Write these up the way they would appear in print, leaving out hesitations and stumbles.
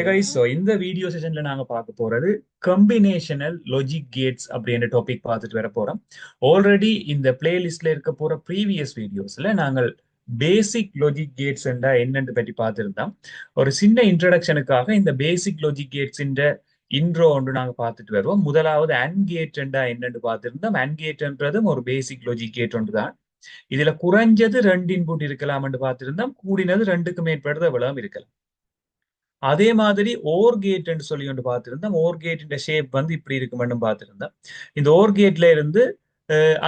Hey guys, so இந்த video செஷன்ல நாங்க பார்க்க போறது கம்பினேஷனல் லாஜிக் கேட்ஸ் அப்படின்ற டாபிக் பார்த்துட்டு வர போறோம். ஆல்ரெடி இந்த பிளேலிஸ்ட்ல இருக்க போற ப்ரீவியஸ் வீடியோஸ்ல நாங்கள் பேசிக் லாஜிக் கேட்ஸ் என்னன்னு பற்றி பார்த்திருந்தோம். ஒரு சின்ன இன்ட்ரடக்ஷனுக்காக இந்த பேசிக் லாஜிக் கேட்ஸ் இன்ட்ரோ ஒன்று நாங்க பார்த்துட்டு வருவோம். முதலாவது அண்ட் கேட் என்னன்னு பார்த்திருந்தோம். அண்ட் கேட்ன்றதும் ஒரு பேசிக் லாஜிக் கேட் ஒன்று தான். இதுல குறைஞ்சது 2 இன்புட் இருக்கலாம்னு பார்த்திருந்தோம். கூடினது 2க்கு மேற்பட்டது எவ்வளவு இருக்கலாம். அதே மாதிரி ஓர் கேட் என்று சொல்லி ஒன்று பார்த்திருந்தோம். ஓர் கேட்டின் ஷேப் இப்படி இருக்குமென்னு பார்த்திருந்தோம். இந்த ஓர் கேட்ல இருந்து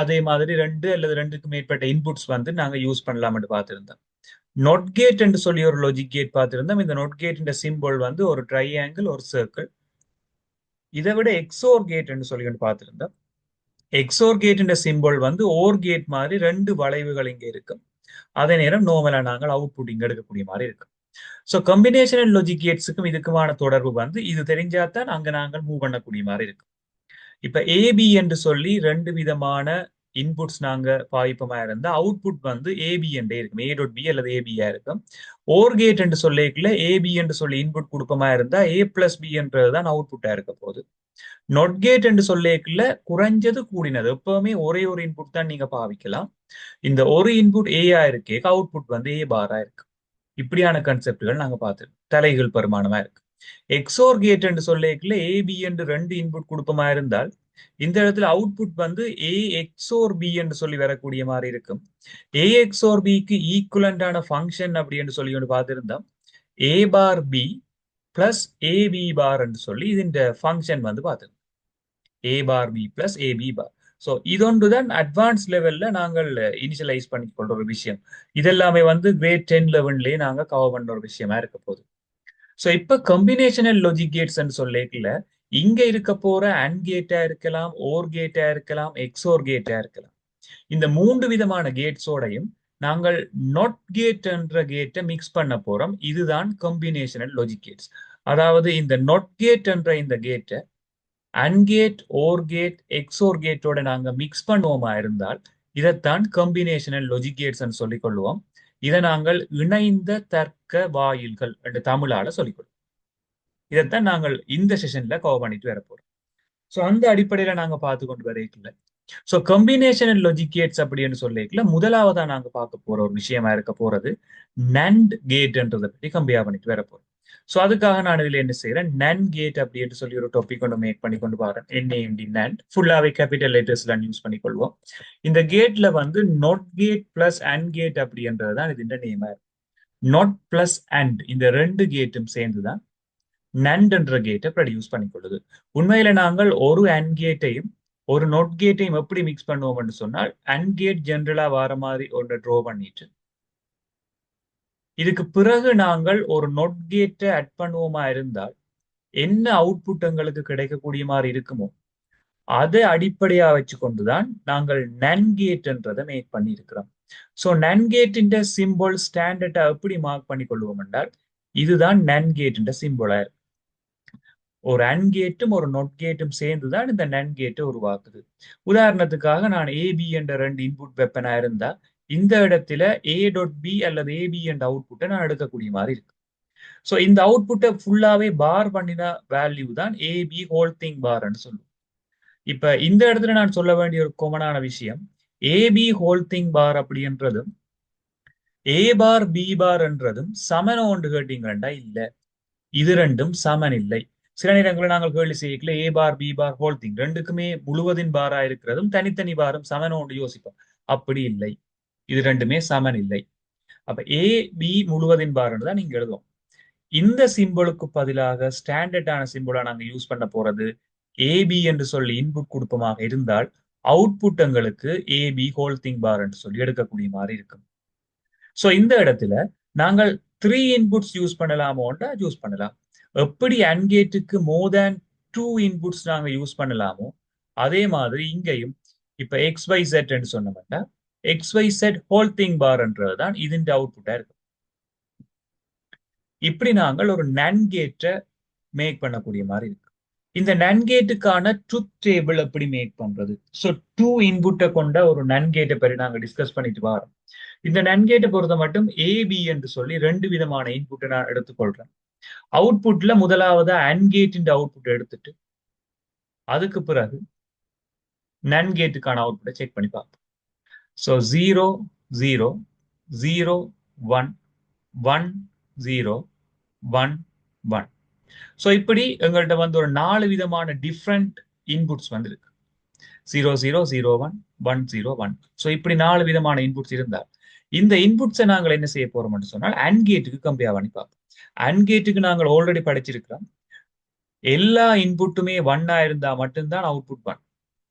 அதே மாதிரி 2 அல்லது 2க்கு மேற்பட்ட இன்புட்ஸ் நாங்க யூஸ் பண்ணலாம்னு பார்த்திருந்தோம். நொட் கேட் என்று சொல்லி ஒரு லாஜிக் கேட் பார்த்திருந்தோம். இந்த நொட் கேட்டின் சிம்பிள் ஒரு ட்ரையாங்கிள், ஒரு சர்க்கிள். இதை விட எக்ஸோர் கேட் என்று சொல்லி ஒன்று பார்த்திருந்தோம். எக்ஸோர் கேட்டின் சிம்பிள் ஓர் கேட் மாதிரி 2 வளைவுகள் இங்க இருக்கும். அதே நேரம் நோமலா நாங்கள் அவுட்புட் இங்க எடுக்கக்கூடிய மாதிரி இருக்கும். சோ கம்பினேஷனல் லாஜிக் கேட்ஸுக்கும் இதுக்குமான தொடர்பு இது தெரிஞ்சாதான் அங்க நாங்கள் மூவ் பண்ணக்கூடிய மாதிரி இருக்கும். இப்ப ஏபி என்று சொல்லி 2 விதமான இன்புட்ஸ் நாங்க பாவிப்பமா இருந்தா அவுட்புட் ஏபி என்றே இருக்கும். ஏ டாட் பி அல்லது ஏபியா இருக்கும். ஓர் கேட் என்று சொல்லிக்கல ஏபி என்று சொல்லி இன்புட் கொடுப்பமா இருந்தா ஏ பிளஸ் பி என்றதுதான் அவுட்புட்டா இருக்க போகுது. நொட் கேட் என்று சொல்லிக்கல குறைஞ்சது கூடினது எப்பவுமே ஒரே ஒரு இன்புட் தான் நீங்க பாவிக்கலாம். இந்த ஒரு இன்புட் ஏயா இருக்கே அவுட்புட் ஏ பாரா இருக்கு. இப்படியான கன்செப்டுகள் நாங்க பார்த்துருக்கோம். தலைகள் பெருமானமா இருக்கு. எக்ஸோர் கேட் என்று சொல்லிக்கல ஏபி என்று 2 இன்புட் கொடுப்பமா இருந்தால் இந்த இடத்துல அவுட்புட் ஏ எக்ஸோர் பி என்று சொல்லி வரக்கூடிய மாதிரி இருக்கும். ஏ எக்ஸோர் பிக்கு ஈக்குவலண்டான ஃபங்க்ஷன் அப்படி என்று சொல்லி ஒன்று பார்த்திருந்தோம். ஏ பார் பி பிளஸ் ஏபி பார் என்று சொல்லி இந்த ஃபங்க்ஷன் பார்த்திருந்தோம். ஏ பார் பி பிளஸ் ஏபி பார். ஸோ இதொன்றுதான் அட்வான்ஸ் லெவல்ல நாங்கள் இனிஷியலைஸ் பண்ணி கொள்ற ஒரு விஷயம். இதெல்லாமே கிரேட் 10 லெவன்லயே நாங்க கவர் பண்ற ஒரு விஷயமா இருக்க போகுது. ஸோ இப்ப கம்பினேஷனல் லாஜிக் கேட்ஸ் சொல்லிக்கல இங்க இருக்க போற அண்ட் கேட்டா இருக்கலாம், ஓர் கேட்டா இருக்கலாம், எக்ஸோர் கேட்டா இருக்கலாம். இந்த 3 விதமான கேட்ஸோடையும் நாங்கள் நாட் கேட் என்ற கேட்டை மிக்ஸ் பண்ண போறோம். இதுதான் கம்பினேஷனல் லாஜிக் கேட்ஸ். அதாவது இந்த நாட் கேட் என்ற இந்த கேட்டை and gate, wore gate, XOR கேட்டோட நாங்க மிக்ஸ் பண்ணுவோமா இருந்தால் இதைத்தான் கம்பினேஷனல் லாஜிக் கேட்ஸ் சொல்லிக் கொள்வோம். இதை நாங்கள் இணைந்த தர்க்க வாயில்கள் என்று தமிழால சொல்லிக் கொள்வோம். இதைத்தான் நாங்கள் இந்த செஷன்ல கவர் பண்ணிட்டு வர போறோம். ஸோ அந்த அடிப்படையில நாங்க பார்த்து கொண்டு வரைக்கல. ஸோ கம்பினேஷனல் லாஜிக் கேட்ஸ் அப்படின்னு சொல்லிக்கல முதலாவதா நாங்க பார்க்க போற ஒரு விஷயமா இருக்க போறது நண்ட் கேட்ன்றதை பற்றி கம்பேர் பண்ணிட்டு வர போறோம். ஸோ அதுக்காக நான் இதுல என்ன செய்யறேன், நன் கேட் அப்படின்னு சொல்லி ஒரு டாபிக் ஒன்று மேக் பண்ணி கொண்டு வரேன். என்ஏஎன்டி நண்ட் ஃபுல்லாவே கேபிட்டல் லெட்டர்ஸ்ல யூஸ் பண்ணி கொள்வோம். இந்த கேட்ல not gate plus and gate அப்படின்றதுதான் இது நேமா இருக்கு. நாட் பிளஸ் அண்ட் இந்த 2 கேட்டும் சேர்ந்துதான் நண்ட் என்ற கேட்டை ப்ரொடியூஸ் பண்ணிக்கொள்ளுது. உண்மையில நாங்கள் ஒரு அண்ட் கேட்டையும் ஒரு நோட் கேட்டையும் எப்படி மிக்ஸ் பண்ணுவோம்னு சொன்னால் அண்ட் கேட் ஜென்ரலா வர மாதிரி ஒன்று ட்ரோ பண்ணிட்டு இதுக்கு பிறகு நாங்கள் ஒரு நோட் கேட்டை அட் பண்ணுவோமா இருந்தால் என்ன அவுட்புட் எங்களுக்கு கிடைக்கக்கூடிய மாதிரி இருக்குமோ அதை அடிப்படையா வச்சு கொண்டுதான் நாங்கள் நன் கேட்ன்றதை மேக் பண்ணி இருக்கிறோம். ஸோ நன் கேட்டின் சிம்பிள் ஸ்டாண்டர்டா எப்படி மார்க் பண்ணி கொள்வோம் என்றால் இதுதான் நன் கேட்ன்ற சிம்பிளா இருக்கு. ஒரு அண்ட் கேட்டும் ஒரு நொட் கேட்டும் சேர்ந்துதான் இந்த நன் கேட்டை உருவாக்குது. உதாரணத்துக்காக நான் ஏபி என்ற 2 இன்புட் வெப்பனா இருந்தா இந்த இடத்துல ஏ டாட் பி அல்லது ஏபி என்ற அவுட்புட்டை நான் எடுக்கக்கூடிய மாதிரி இருக்கு. ஸோ இந்த அவுட்புட்டை ஃபுல்லாவே பார் பண்ணின வேல்யூ தான் ஏபி ஹோல் திங் பார்ன்னு சொல்லுவோம். இப்ப இந்த இடத்துல நான் சொல்ல வேண்டிய ஒரு காமனான விஷயம், ஏபி ஹோல் திங் பார் அப்படின்றதும் ஏ பார் பி பார் என்றதும் சமன ஒன்று கேட்டீங்கன்னா இல்ல, இது ரெண்டும் சமன் இல்லை. சில நேரங்களில் நாங்கள் கேள்வி செய்யல ஏ பார் பி பார் ஹோல் திங் ரெண்டுக்குமே முழுவதின் பாரா இருக்கிறதும் தனித்தனி பாரும் சமன் ஒன்று யோசிப்போம். அப்படி இல்லை, இது ரெண்டுமே சமன் இல்லை. அப்ப ஏ பி முழுவதின் பாருன்னு தான் நீங்க எழுதுவோம். இந்த சிம்பிளுக்கு பதிலாக ஸ்டாண்டர்டான சிம்பிளா நாங்க யூஸ் பண்ண போறது ஏபி என்று சொல்லி இன்புட் கொடுப்பமாக இருந்தால் அவுட்புட் எங்களுக்கு ஏபி ஹோல் திங் பார் என்று சொல்லி எடுக்கக்கூடிய மாதிரி இருக்கும். ஸோ இந்த இடத்துல நாங்கள் 3 இன்புட்ஸ் யூஸ் பண்ணலாமோன்றா யூஸ் பண்ணலாம். எப்படி அண்ட் கேட்டுக்கு மோர் தேன் 2 இன்புட்ஸ் நாங்க யூஸ் பண்ணலாமோ அதே மாதிரி இங்கேயும் இப்ப எக்ஸ் ஒய் செட் சொன்னோம்னா X Y set whole thing பார்ன்றதுதான் இதன் அவுட்புட்டா இருக்கு. இப்படி நாங்கள் ஒரு நன் கேட்டை மேக் பண்ணக்கூடிய மாதிரி இருக்கு. இந்த நன் கேட்டுக்கான ட்ரூத் டேபிள் எப்படி மேக் பண்றது? ஸோ 2 இன்புட்டை கொண்ட ஒரு நன் கேட்டை பற்றி நாங்க டிஸ்கஸ் பண்ணிட்டு வரோம். இந்த நன் கேட்டை பொறுத்த மட்டும் ஏபி என்று சொல்லி 2 விதமான இன்புட்டை நான் எடுத்துக்கொள்றேன். அவுட்புட்ல முதலாவது அண்ட் கேட்டின் அவுட்புட் எடுத்துட்டு அதுக்கு பிறகு நன் கேட்டுக்கான அவுட்புட்டை செக் பண்ணி பார்ப்போம். ஸோ 0 0 0 1 1 0 1 1. ஸோ இப்படி எங்கள்கிட்ட வந்து ஒரு 4 விதமான டிஃப்ரெண்ட் இன்புட்ஸ் வந்து இருக்கு. 0 0 0 1 1 0 1. ஸோ இப்படி 4 விதமான இன்புட்ஸ் இருந்தால் இந்த இன்புட்ஸை நாங்கள் என்ன செய்ய போறோம்னு சொன்னால் அண்ட் கேட்டுக்கு கம்பேர் பண்ணி பார்ப்போம். அண்ட் கேட்டுக்கு நாங்கள் ஆல்ரெடி படிச்சிருக்கிறோம். எல்லா இன்புட்டுமே 1 இருந்தா மட்டும்தான் அவுட்புட் 1.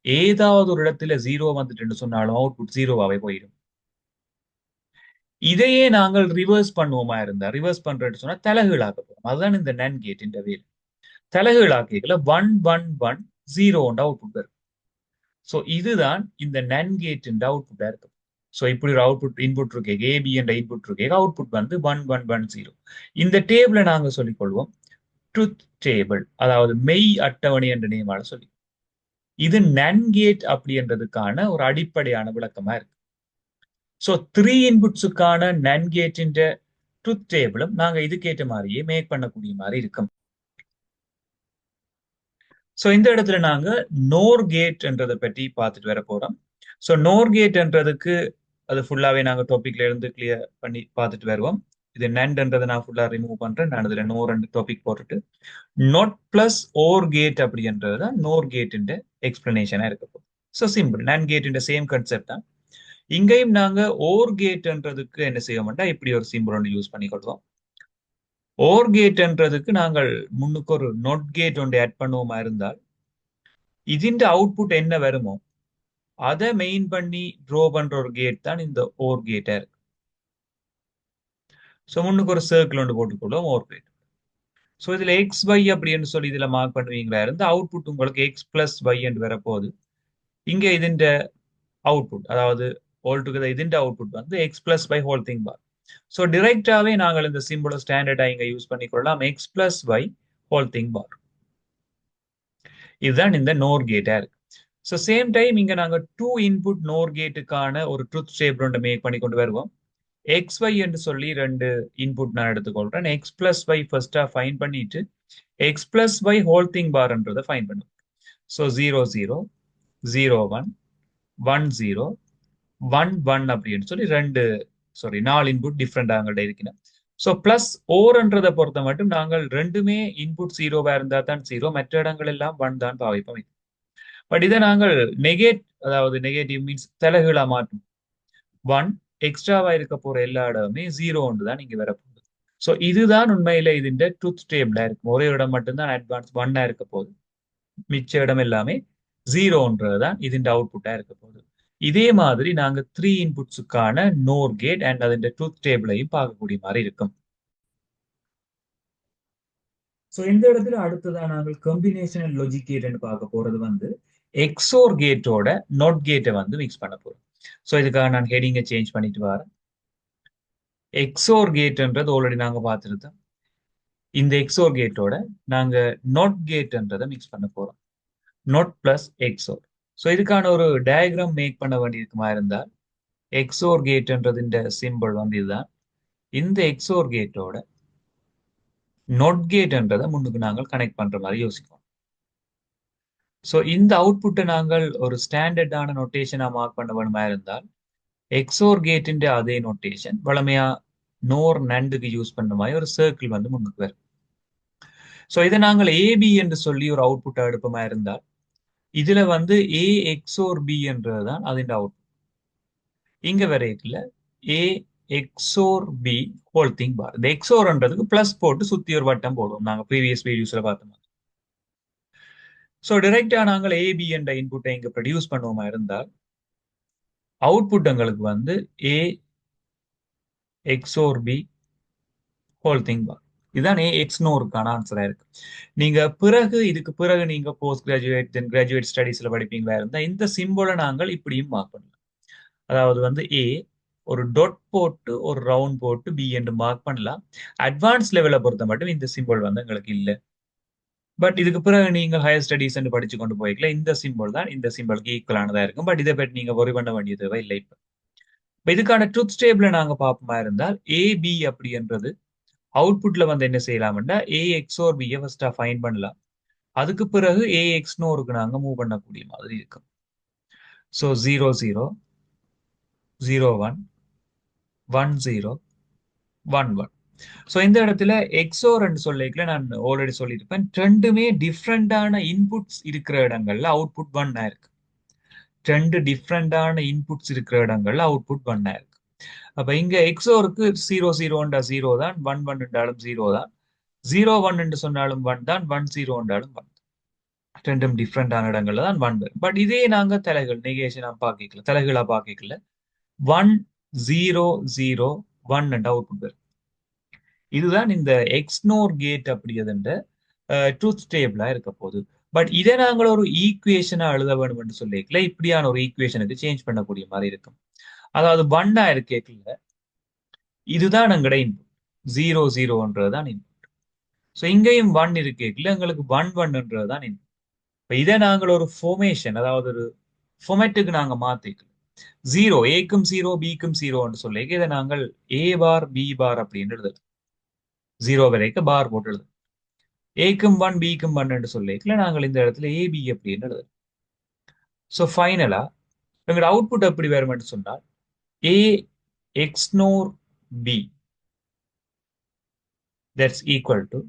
ஏதாவது ஒரு இடத்துல 0 வந்துட்டு சொன்னாலும் அவுட்புட் 0வாவே போயிடும். இதையே நாங்கள் ரிவர்ஸ் பண்ணுவோமா இருந்தா ரிவர்ஸ் பண்றேன்னு சொன்னா தலைகீழாக்க போறோம். அதுதான் இந்த நன் கேட்டின் வேலை. தலைகீழாக்கிகளை 1 1 1 0 அவுட்புட் வரும். ஸோ இதுதான் இந்த நன் கேட்டின் அவுட்புட்டா இருக்கு. ஸோ இப்படி ஒரு அவுட்புட் இன்புட் இருக்கே ஏபி என்ற இன்புட் இருக்கே அவுட்புட் வந்து 1 1 1 0. இந்த டேபிளை நாங்க சொல்லிக்கொள்வோம் ட்ரூத் டேபிள், அதாவது மெய் அட்டவணை என்ற நேமால சொல்லி. இது நன் கேட் அப்படின்றதுக்கான ஒரு அடிப்படையான விளக்கமா இருக்கு. ஸோ 3 இன்புட்ஸுக்கான நன் கேட்டின் ட்ரூத் டேபிளும் நாங்க இதுக்கேற்ற மாதிரியே மேக் பண்ணக்கூடிய மாதிரி இருக்கும். ஸோ இந்த இடத்துல நாங்க நோர் கேட் என்றதை பற்றி பார்த்துட்டு வர போறோம். ஸோ நோர் கேட்ன்றதுக்கு அது ஃபுல்லாவே நாங்க டாபிக்ல இருந்து கிளியர் பண்ணி பார்த்துட்டு வருவோம். இது நண்ட்ன்றதை நான் ஃபுல்லா ரிமூவ் பண்றேன். நான் இதுல நோர் ரெண்டு டாபிக் போட்டுட்டு நோட் பிளஸ் ஓர் கேட் அப்படின்றது தான் நோர் கேட்டின் எக்ஸ்பிளனேஷனா இருக்க போகுது. ஸோ சிம்பிள் நன் கேட்டின் சேம் கான்செப்ட் தான். இங்கேயும் நாங்க ஓர் கேட்ன்றதுக்கு என்ன செய்ய மாட்டோம், இப்படி ஒரு சிம்பிள் ஒன்று யூஸ் பண்ணிக்கொள்வோம். ஓர் கேட்ன்றதுக்கு நாங்கள் முன்னுக்கு ஒரு நோட் கேட் ஒன்று ஆட் பண்ணுவோமா இருந்தால் இதுன்ற அவுட்புட் என்ன வருமோ அதை மெயின் பண்ணி ட்ரோ பண்ற ஒரு கேட் தான் இந்த ஓர் கேட்டா இருக்கு. ஸோ முன்னுக்கு ஒரு சர்க்கிள் ஒன்று போட்டுக்கொள்வோம் ஓர் கேட். ஸோ இதுல எக்ஸ் ஒய் அப்படின்னு சொல்லி இதுல மார்க் பண்ணுவீங்களா இருந்து அவுட்புட் உங்களுக்கு எக்ஸ் பிளஸ் ஒய் என்று வரப்போகுது. இங்க இதுன்ற அவுட்புட், அதாவது ஹோல் டுகெதர் இதுன்ற அவுட்புட் வந்து X plus Y whole thing bar. So டிரெக்டாவே நாங்கள் இந்த சிம்பிளை ஸ்டாண்டர்டா இங்க யூஸ் பண்ணிக்கொள்ளலாம் X plus Y whole thing bar. இதுதான் இந்த நோர் கேட்டா இருக்கு. ஸோ சேம் டைம் இங்க நாங்க 2 இன்புட் நோர் கேட்டுக்கான ஒரு ட்ரூத் டேபிள் ஒன்று மேக் பண்ணி கொண்டு வருவோம். எக்ஸ் ஒய் என்று சொல்லி 2 இன்புட் நான் எடுத்துக்கொள்றேன். எக்ஸ் பிளஸ் ஒய் ஃபர்ஸ்டா ஃபைன் பண்ணிட்டு X plus Y whole thing பார்ன்றதை fine பண்ணுவோம். ஸோ 0 0 0 1 1 0 1 1 அப்படின்னு சொல்லி 4 இன்புட் டிஃப்ரெண்ட் அங்கள்ட்ட இருக்கிறேன். ஸோ பிளஸ் ஓர்ன்றதை பொறுத்த மட்டும் நாங்கள் ரெண்டுமே இன்புட் 0வா இருந்தா தான் 0, மற்ற இடங்கள் எல்லாம் 1 தான் பாவிப்போம். பட் இதை நாங்கள் அதாவது நெகட்டிவ் மீன்ஸ் தலைகீழா மாற்றும். 1 எக்ஸ்ட்ராவா இருக்க போற எல்லா இடமுமே 0 தான் இங்க வரப்போகுது. ஸோ இதுதான் உண்மையில இதுன்ற ட்ரூத் டேபிளா இருக்கும். ஒரே இடம் மட்டும்தான் அட்வான்ஸ் 1 இருக்க போகுது, மிச்ச இடம் எல்லாமே 0 தான் இதுன்ற அவுட்புட்டா இருக்க போகுது. இதே மாதிரி நாங்க 3 இன்புட்ஸுக்கான நோர் கேட் அண்ட் அதன் ட்ரூத் டேபிளையும் பார்க்கக்கூடிய மாதிரி இருக்கும். ஸோ இந்த இடத்துல அடுத்ததான் நாங்கள் காம்பினேஷனல் லாஜிக் கேட்னு பார்க்க போறது வந்து எக்ஸோர் கேட்டோட நோட் கேட்டை வந்து மிக்ஸ் பண்ண போறோம். ஸோ இதுக்காக நான் ஹெடிங்கை சேஞ்ச் பண்ணிட்டு வரேன். எக்ஸோர் கேட்ன்றது ஆல்ரெடி நாங்க பார்த்துருந்தோம். இந்த எக்ஸோர் கேட்டோட நாங்க நோட் கேட்ன்றதை மிக்ஸ் பண்ண போறோம். Note plus XOR. ஸோ இதுக்கான ஒரு டயக்ராம் மேக் பண்ண வேண்டியிருக்குமா இருந்தால் எக்ஸோர் கேட்ன்றது இந்த சிம்பிள் வந்து இதுதான். இந்த எக்ஸோர் கேட்டோட நோட் கேட்ன்றதை முன்னுக்கு நாங்கள் கனெக்ட் பண்ற மாதிரி யோசிப்போம். ஸோ இந்த அவுட்புட்டை நாங்கள் ஒரு ஸ்டாண்டர்டான நோட்டேஷனா மார்க் பண்ண வேணுமா இருந்தால் எக்ஸோர் கேட்டின் அதே நோட்டேஷன் வளமையா நோர் நண்டுக்கு யூஸ் பண்ண மாதிரி ஒரு சர்க்கிள் வந்து முன்னுக்கு வரும். ஸோ இதை நாங்கள் ஏபி என்று சொல்லி ஒரு அவுட்புட்டை எடுப்பமா இருந்தால் இதுல வந்து ஏ எக்ஸோர் பி என்றதுதான் அதன் அவுட்புட். இங்க வரைக்குல ஏ எக்ஸோர் பி ஹோல் திங் பார். இந்த எக்ஸோர்ன்றதுக்கு பிளஸ் போட்டு சுத்தி ஒரு வட்டம் போடுவோம் நாங்க ப்ரீவியஸ் வீடியோஸ்ல பார்த்தோம். ஸோ டைரக்டா நாங்கள் ஏபி என்ற இன்புட்டை இங்க ப்ரொடியூஸ் பண்ணுவோமா இருந்தால் அவுட்புட் எங்களுக்கு வந்து ஏ XOR B whole thing bar. இதுதான் ஏ எக்ஸ்னோருக்கான ஆன்சரா இருக்கு. நீங்க இதுக்கு பிறகு நீங்க போஸ்ட் கிராஜுவேட் தென் கிராஜுவேட் ஸ்டடீஸ்ல படிப்பீங்களா இருந்தா இந்த சிம்பிளை நாங்கள் இப்படியும் மார்க் பண்ணலாம். அதாவது வந்து ஏ ஒரு டொட் போட்டு ஒரு ரவுண்ட் போட்டு பி என்று மார்க் பண்ணலாம். அட்வான்ஸ் லெவலை பொறுத்த மட்டும் இந்த சிம்பிள் வந்து எங்களுக்கு இல்லை. பட் இதுக்கு பிறகு நீங்க ஹையர் ஸ்டடீஸ் படிச்சு கொண்டு போய்க்கலாம். இந்த சிம்பிள் தான் இந்த சிம்பிளுக்கு ஈக்குவலானதா இருக்கும். பட் இதை பற்றி நீங்க ஒரி பண்ண வேண்டிய தேவை இல்லை. இப்ப இதுக்கான ட்ரூத் டேபிளை நாங்க பார்ப்போமா இருந்தால் ஏபி அப்படின்றது அவுட்புட்ல வந்து என்ன செய்யலாம்னா ஏ எக்ஸோர் பியை ஃபர்ஸ்டா ஃபைண்ட் பண்ணலாம். அதுக்கு பிறகு ஏ எக்ஸ்னோருக்கு நாங்க மூவ் பண்ணக்கூடிய மாதிரி இருக்கும். ஸோ 0 0 0 1 1 0 1 1. ஸோ இந்த இடத்துல எக்ஸோர் சொல்லிக்கல நான் ஆல்ரெடி சொல்லியிருப்பேன், ரெண்டுமே டிஃப்ரெண்டான இன்புட்ஸ் இருக்கிற இடங்கள்ல அவுட்புட் 1 இருக்கு. ரெண்டு டிஃப்ரெண்டான இன்புட்ஸ் இருக்கிற இடங்கள்ல அவுட்புட் 1 இருக்கு. அப்ப இங்க எக்ஸோருக்கு 0 0 0 தான், 1 1 என்றாலும் 0 தான், 0 1 என்று சொன்னாலும் 1 தான், 1 0 என்றாலும் 1. ரெண்டும் டிஃப்ரெண்டான இடங்கள்ல தான் 1 வரும். பட் இதே நாங்க தலைகள் நெகேஷனா பார்க்கல, தலைகளா பார்க்கல, 1 0 0 1 என்ற அவுட்புட் வரும். இதுதான் இந்த எக்ஸ்னோர் கேட் அப்படின்ற ட்ரூத் டேபிளா இருக்க போகுது. பட் இதை நாங்கள் ஒரு ஈக்குவேஷனா எழுத வேண்டும் என்று சொல்லிக்கல, இப்படியான ஒரு ஈக்குவேஷனுக்கு சேஞ்ச் பண்ணக்கூடிய மாதிரி இருக்கும். அதாவது 1 இருக்கேக்கல, இதுதான் எங்கட இன்புட், 0 0 இன்புட். ஸோ இங்கேயும் 1 இருக்கேக்கல, எங்களுக்கு 1 1 தான் இன்புட். இப்போ இதை நாங்கள் ஒரு ஃபார்மேஷன், அதாவது ஒரு ஃபார்மேட்டுக்கு நாங்க மாத்திக்கலாம். 0 ஏக்கும் 0 பிக்கும் 0 சொல்லி இதை நாங்கள் ஏ பார் பி பார் அப்படின்னு எழுதலாம். 0 வரைக்கும் பார் போட்டு எழுதலாம். ஏக்கும் 1 பிக்கும் 1 சொல்லிக்கல, நாங்கள் இந்த இடத்துல ஏபி அப்படின்னு எழுதலாம். ஸோ ஃபைனலா எங்களோட அவுட்புட் எப்படி வரும்னு சொன்னால் A XNOR B that's equal to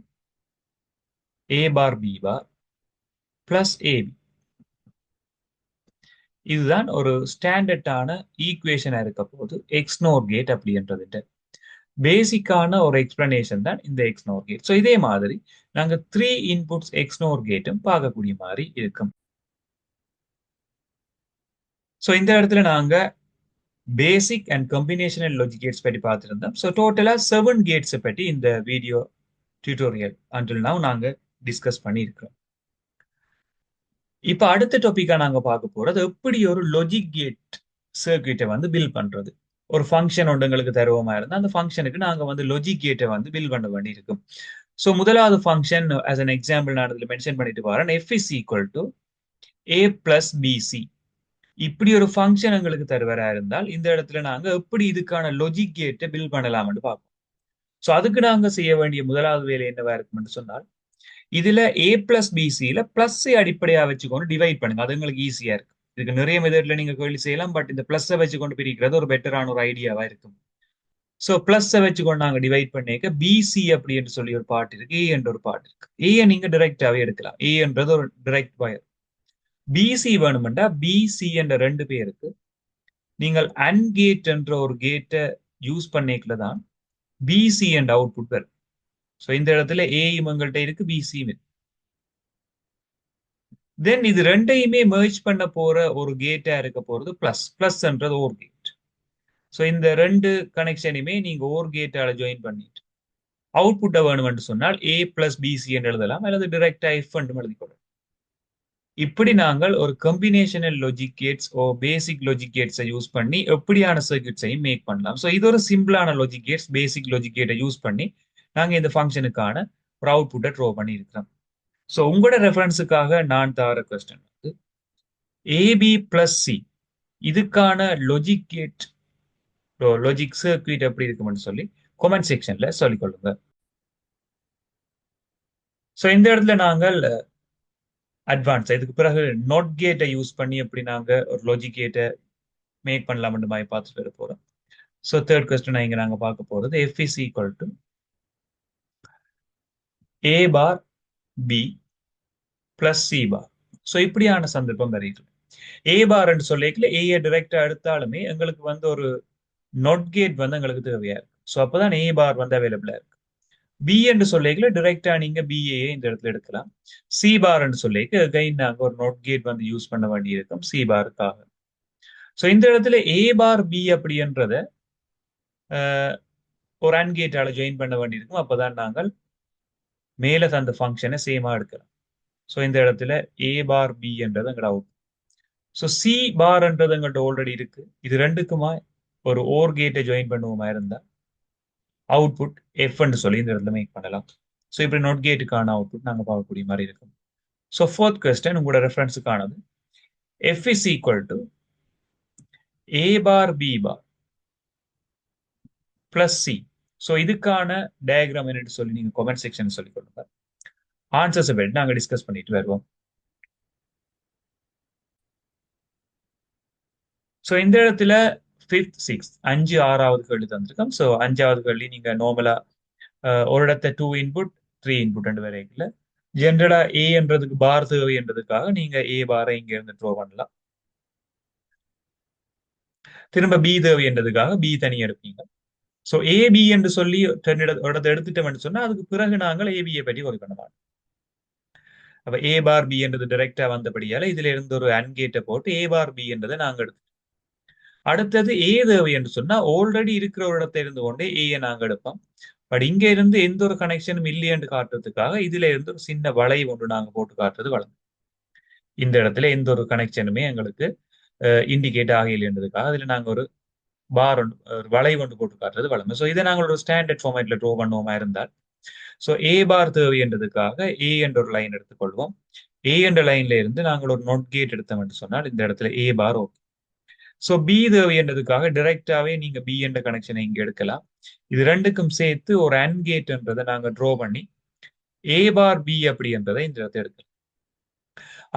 A bar B bar plus AB. இதுதான் ஒரு ஸ்டாண்டர்டான ஈக்குவேஷனா இருக்க போது எக்ஸ்னோர் கேட் அப்படின்றது. பேசிக்கான ஒரு எக்ஸ்பிளனேஷன் தான் இந்த எக்ஸ்னோர் கேட். ஸோ இதே மாதிரி நாங்க 3 இன்புட்ஸ் எக்ஸ்னோர் கேட்டும் பார்க்கக்கூடிய மாதிரி இருக்கும். ஸோ இந்த இடத்துல நாங்க பேசிக் அண்ட் கம்பினேஷனல் லாஜிக் கேட்ஸ் பற்றி பார்த்துருந்தோம். ஸோ டோட்டலா 7 கேட்ஸை பற்றி இந்த வீடியோ டியூட்டோரியல் அன்டில் நவ் நாங்க டிஸ்கஸ் பண்ணியிருக்கிறோம். இப்ப அடுத்த டாபிக்கா நாங்க பார்க்க போறது எப்படி ஒரு லாஜிக் கேட் சர்க்யூட்டை வந்து பில்ட் பண்றது. ஒரு ஃபங்க்ஷன் ஒன்று எங்களுக்கு தருவமா இருந்தா அந்த ஃபங்க்ஷனுக்கு நாங்க வந்து லாஜிக் கேட்டை வந்து பில்ட் பண்ண வேண்டி இருக்கும். ஸோ முதலாவது ஃபங்க்ஷன் ஆஸ் அன் எக்ஸாம்பிள் நான் இதுல மென்ஷன் பண்ணிட்டு வரேன், F is equal to A plus BC. இப்படி ஒரு ஃபங்க்ஷன் எங்களுக்கு தருவரா இருந்தால் இந்த இடத்துல நாங்க எப்படி இதுக்கான லாஜிக் கேட்டை பில்ட் பண்ணலாம்னு பார்ப்போம். ஸோ அதுக்கு நாங்க செய்ய வேண்டிய முதலாவது வேலை என்னவா இருக்கும்னு சொன்னால், இதுல ஏ பிளஸ் பிசியில பிளஸ் அடிப்படையா வச்சுக்கொண்டு டிவைட் பண்ணுங்க. அது உங்களுக்கு ஈஸியா இருக்கு. இதுக்கு நிறைய மெத்தட்ல நீங்க கேள்வி செய்யலாம், பட் இந்த பிளஸ் வச்சுக்கொண்டு பிரிக்கிறது ஒரு பெட்டரான ஒரு ஐடியாவா இருக்கும். ஸோ பிளஸ் வச்சுக்கொண்டு நாங்க டிவைட் பண்ணிக்க பிசி அப்படி என்று சொல்லி ஒரு பார்ட் இருக்கு, ஏ என்ற ஒரு பார்ட் இருக்கு. ஏ நீங்க டைரக்டாவே எடுக்கலாம், ஏ என்றது ஒரு டைரக்ட் வயர். பிசி வேணுமெண்டா பிசி என்ற 2 பேருக்கு நீங்கள் அண்ட் கேட் என்ற ஒரு கேட்டை யூஸ் பண்ணிக்கல தான் பிசி என்ற அவுட்புட் வரும். ஸோ இந்த இடத்துல ஏயும் எங்கள்கிட்ட இருக்கு, பிசியும் இருக்கு. தென் இது ரெண்டையுமே மெர்ஜ் பண்ண போற ஒரு கேட்டா இருக்க போறது பிளஸ். பிளஸ்ன்றது ஓர் கேட். ஸோ இந்த 2 கனெக்ஷனையுமே நீங்க ஓர் கேட்டால ஜாயின் பண்ணிட்டு அவுட்புட்டை வேணும்னு சொன்னால் ஏ பிளஸ் பிசி என்று எழுதலாம், அல்லது டிரெக்டா எஃப் என்று எழுதிக்கொள்ளலாம். இப்படி நாங்கள் ஒரு கம்பினேஷனல் லாஜிக் கேட்ஸ் ஓ பேசிக் லாஜிக் கேட்ஸை யூஸ் பண்ணி எப்படியான சர்க்யூட்ஸையும் மேக் பண்ணலாம். ஸோ இது ஒரு சிம்பிளான லாஜிக் கேட்ஸ், பேசிக் லாஜிக் கேட்டை யூஸ் பண்ணி நாங்க இந்த ஃபங்க்ஷனுக்கான ஒரு அவுட்புட்டை ட்ரோ பண்ணி இருக்கிறோம். ஸோ உங்களோட ரெஃபரன்ஸுக்காக நான் தர கொஸ்டின் வந்து ஏபி பிளஸ் சி இதுக்கான லாஜிக் கேட் லாஜிக் சர்க்யூட் எப்படி இருக்கும்னு சொல்லி கமெண்ட் செக்ஷன்ல சொல்லிக்கொள்ளுங்க. ஸோ இந்த இடத்துல நாங்கள் அட்வான்ஸ் இதுக்கு பிறகு நாட் கேட்டை யூஸ் பண்ணி எப்படி நாங்க ஒரு லாஜிக் கேட்டை மேக் பண்ணலாம்னு மாதிரி பார்த்துட்டு வர போறோம். ஸோ தேர்ட் கொஸ்டின் இங்க நாங்க பார்க்க போறது F is equal to A bar B plus C bar. So இப்படியான சந்தர்ப்பம் வருகிறது. ஏ பார் என்று சொல்லிக்கல ஏஐ டிரெக்டா எடுத்தாலுமே எங்களுக்கு வந்து ஒரு நாட் கேட் வந்து எங்களுக்கு தேவையா இருக்கு. ஸோ அப்பதான் ஏ பார் வந்து அவைலபிளா இருக்கு. பி என்று சொல்லிக்கல டிரெக்டா நீங்க பிஏ இந்த இடத்துல எடுக்கலாம். சி பார் என்று சொல்லிக்க அகைன் நாங்க ஒரு நாட் கேட் வந்து யூஸ் பண்ண வேண்டி இருக்கும் சி பாருக்காக. ஸோ இந்த இடத்துல ஏ பார் பி அப்படின்றத ஒரு அண்ட் கேட்டால ஜாயின் பண்ண வேண்டி இருக்கும். அப்பதான் நாங்கள் மேல தந்த ஃபங்க்ஷனை சேமா எடுக்கலாம். ஸோ இந்த இடத்துல ஏ பார் பி என்றது எங்கட அவுட். ஸோ சி பார்ன்றது எங்கள்கிட்ட ஆல்ரெடி இருக்கு. இது ரெண்டுக்குமா ஒரு ஓர் கேட்டை ஜாயின் பண்ணுவோமா இருந்தா அவுட்புட் எஃப் சொல்லி இந்த இடத்துல மேக் பண்ணலாம். ஸோ இப்படி நாட் கேட்டுக்கான அவுட்புட் நாங்கள் பார்க்கக்கூடிய மாதிரி இருக்கும். ஸோ ஃபோர்த் கொஸ்டின் உங்களோட ரெஃபரன்ஸுக்கானது F is equal to A bar B bar plus C. So இதுக்கான டயக்ராம் என்னன்னு சொல்லி நீங்க கமெண்ட் செக்ஷன் சொல்லிக் கொடுங்க. ஆன்சர்ஸை பற்றி நாங்கள் டிஸ்கஸ் பண்ணிட்டு வருவோம். ஸோ இந்த இடத்துல ஃபிஃப்த் சிக்ஸ்த் 5 6வது கேள்வி தந்திருக்கோம். ஸோ 5வது கேள்வி நீங்க நார்மலா ஒரு இடத்த 2 இன்புட் 3 இன்புட் ரெண்டு வரைக்குள்ள ஜென்ரலா ஏ என்றதுக்கு பார் தேவை என்றதுக்காக நீங்க ஏ பாரை இங்க இருந்து ட்ரோ பண்ணலாம். திரும்ப பி தேவை என்றதுக்காக பி தனி எடுப்பீங்க. ஸோ ஏபி என்று சொல்லி இடத்தை எடுத்துட்டோம்னு சொன்னா அதுக்கு பிறகு நாங்கள் ஏபியை பற்றி ஒர்க் பண்ண மாட்டோம். அப்ப ஏ பார் பி என்றது டைரக்டா வந்தபடியால இதுல இருந்து ஒரு அண்ட் கேட்டை போட்டு ஏ பார் பி என்றதை நாங்க எடுத்து அடுத்தது ஏ தேவை என்று சொன்னா ஆல்ரெடி இருக்கிற ஒரு இடத்துல இருந்து கொண்டே ஏயை நாங்க எடுப்போம். பட் இங்க இருந்து எந்த ஒரு கனெக்ஷனும் இல்லையென்று காட்டுறதுக்காக இதுல இருந்து ஒரு சின்ன வளைவு ஒன்று நாங்க போட்டு காட்டுறது வளம். இந்த இடத்துல எந்த ஒரு கனெக்ஷனுமே எங்களுக்கு இண்டிகேட் ஆகலைன்றதுக்காக அதுல நாங்க ஒரு பார் ஒன்று ஒரு வளைவு ஒன்று போட்டு காட்டுறது வளமை. ஸோ இதை நாங்கள் ஒரு ஸ்டாண்டர்ட் ஃபார்மேட்ல ட்ரோ பண்ணுவோமா இருந்தால் ஸோ ஏ பார் தேவை என்றதுக்காக ஏ என்ற ஒரு லைன் எடுத்துக்கொள்வோம். ஏ என்ற லைன்ல இருந்து நாங்கள் ஒரு நோட் கேட் எடுத்தோம் என்று சொன்னால் இந்த இடத்துல ஏ பார் ஓகே. ஸோ பி தேவை என்றதுக்காக டைரக்டாவே நீங்க பி என்ற கனெக்ஷனை இங்க எடுக்கலாம். இது ரெண்டுக்கும் சேர்த்து ஒரு அண்ட் கேட்ன்றதை நாங்க ட்ரோ பண்ணி ஏ பார் பி அப்படி என்றதை இந்த இடத்துல எடுக்கலாம்.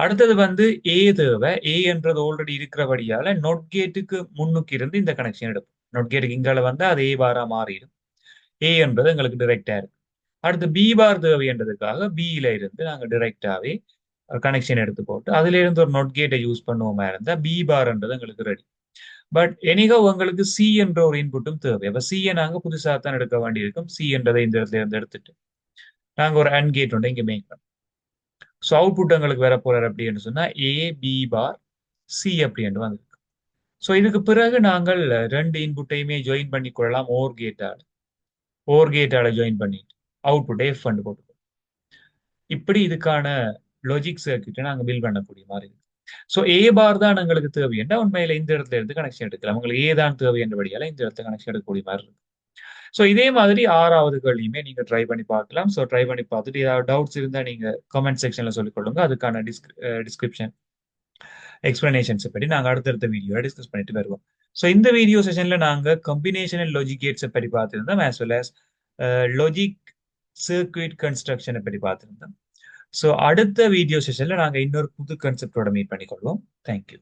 அடுத்தது வந்து ஏ தேவை. ஏ என்றது ஆல்ரெடி இருக்கிறபடியால நோட் கேட்டுக்கு முன்னுக்கு இருந்து இந்த கனெக்ஷன் எடுப்போம். நோட் கேட்டுக்கு இங்கால வந்து அது ஏ பாரா மாறிடும். ஏ என்பது எங்களுக்கு டிரெக்டா இருக்கு. அடுத்து பி பார் தேவை என்றதுக்காக பியில இருந்து நாங்க டிரெக்டாவே கனெக்ஷன் எடுத்து போட்டு அதுல இருந்து ஒரு நோட் கேட்டை யூஸ் பண்ணுவோமா இருந்தா பி பார்ன்றது எங்களுக்கு ரெடி. பட் எனிகோ உங்களுக்கு சி என்ற ஒரு இன்புட்டும் தேவை. அப்ப சியை நாங்க புதுசா தான் எடுக்க வேண்டியிருக்கும். சி என்றதை இந்த இடத்துல இருந்து எடுத்துட்டு நாங்க ஒரு அண்ட் கேட் ஒன்று இங்க மேக் பண்ணோம். ஸோ அவுட்புட் எங்களுக்கு வர போறாரு அப்படின்னு சொன்னா ஏ பி பார் சி அப்படின்னு வந்திருக்கு. ஸோ இதுக்கு பிறகு நாங்கள் ரெண்டு இன்புட்டையுமே ஜாயின் பண்ணி கொள்ளலாம் ஓர் கேட்டால ஜாயின் பண்ணிட்டு அவுட்புட் எஃப் ஃபண்ட் போட்டு இப்படி இதுக்கான லாஜிக் சர்க்கியூட்டை நாங்கள் பில் பண்ணக்கூடிய மாதிரி இருக்கு. ஸோ ஏ பார் தான் எங்களுக்கு தேவை என்றால் உண்மையில இந்த இடத்துல இருந்து கனெக்ஷன் எடுக்கலாம். உங்களுக்கு ஏ தான் தேவை என்றபடியால இந்த இடத்துல கனெக்ஷன் எடுக்கக்கூடிய மாதிரி இருக்கு. ஸோ இதே மாதிரி 6வது கேள்வியுமே நீங்க ட்ரை பண்ணி பார்க்கலாம். ஸோ ட்ரை பண்ணி பார்த்துட்டு ஏதாவது டவுட்ஸ் இருந்தா நீங்க கமெண்ட் செக்ஷன்ல சொல்லிக் கொள்ளுங்க. அதுக்கான டிஸ்கிரிப்ஷன் எக்ஸ்பிளனேஷன்ஸ் பற்றி நாங்கள் அடுத்தடுத்த வீடியோவை டிஸ்கஸ் பண்ணிட்டு வருவோம். ஸோ இந்த வீடியோ செஷன்ல நாங்க கம்பினேஷனல் லாஜிக் கேட்ஸை பற்றி பார்த்துருந்தோம் as well as logic circuit கன்ஸ்ட்ரக்ஷனை பற்றி பார்த்துருந்தோம். ஸோ அடுத்த வீடியோ செஷன்ல நாங்கள் இன்னொரு புது கான்செப்டோட மீட் பண்ணிக்கொள்வோம். தேங்க்யூ.